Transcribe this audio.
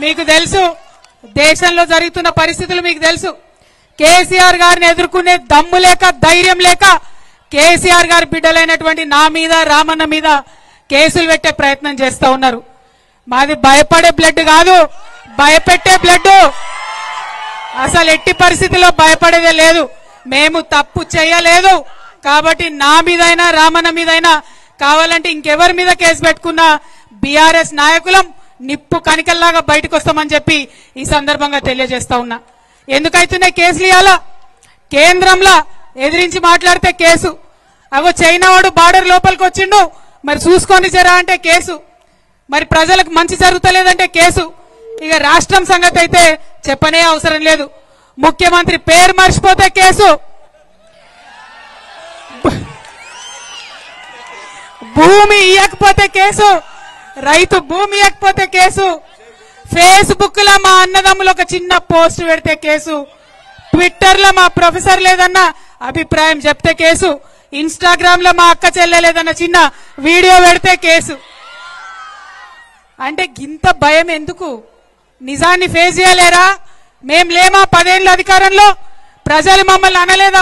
మీకు తెలుసు దేశంలో జరుగుతున్న పరిస్థితులు మీకు తెలుసు. కేసీఆర్ గారిని ఎదుర్కొనే దమ్ము లేక ధైర్యం లేక కేసీఆర్ గారి బిడ్డలైనటువంటి నా మీద రామన్న మీద కేసులు పెట్టే ప్రయత్నం చేస్తా ఉన్నారు. మాది భయపడే బ్లడ్ కాదు, భయపెట్టే బ్లడ్. అసలు ఎట్టి పరిస్థితుల్లో భయపడేదే లేదు. మేము తప్పు చేయలేదు కాబట్టి నా మీదైనా రామన్న మీదైనా కావాలంటే ఇంకెవరి మీద కేసు పెట్టుకున్నా బీఆర్ఎస్ నాయకులం నిప్పు కనికల్లాగా బయటకు వస్తామని చెప్పి ఈ సందర్భంగా తెలియజేస్తా ఉన్నా. ఎందుకైతున్నాయి కేసులు? ఇవ్వాలా కేంద్రంలో ఎదిరించి మాట్లాడితే కేసు. అగో చైనా వాడు బార్డర్ లోపలికి వచ్చిండు, మరి చూసుకొని జరా అంటే కేసు. మరి ప్రజలకు మంచి జరుగుతలేదంటే కేసు. ఇక రాష్ట్రం సంగతి అయితే చెప్పనే అవసరం లేదు. ముఖ్యమంత్రి పేరు మర్చిపోతే కేసు, భూమి ఇవ్వకపోతే కేసు, రైతు భూమి ఇవ్వకపోతే కేసు, ఫేస్బుక్ లో మా అన్నదమ్ములు ఒక చిన్న పోస్ట్ పెడితే కేసు, ట్విట్టర్ లో మా ప్రొఫెసర్ లేదన్న అభిప్రాయం చెప్తే కేసు, ఇన్స్టాగ్రామ్ లో మా అక్క చెల్లెలేదన్న చిన్న వీడియో పెడితే కేసు. అంటే గింత భయం ఎందుకు? నిజాన్ని ఫేస్ చేయలేరా? మేం లేమా 10 ఏళ్ళ అధికారంలో? ప్రజలు మమ్మల్ని అనలేదా?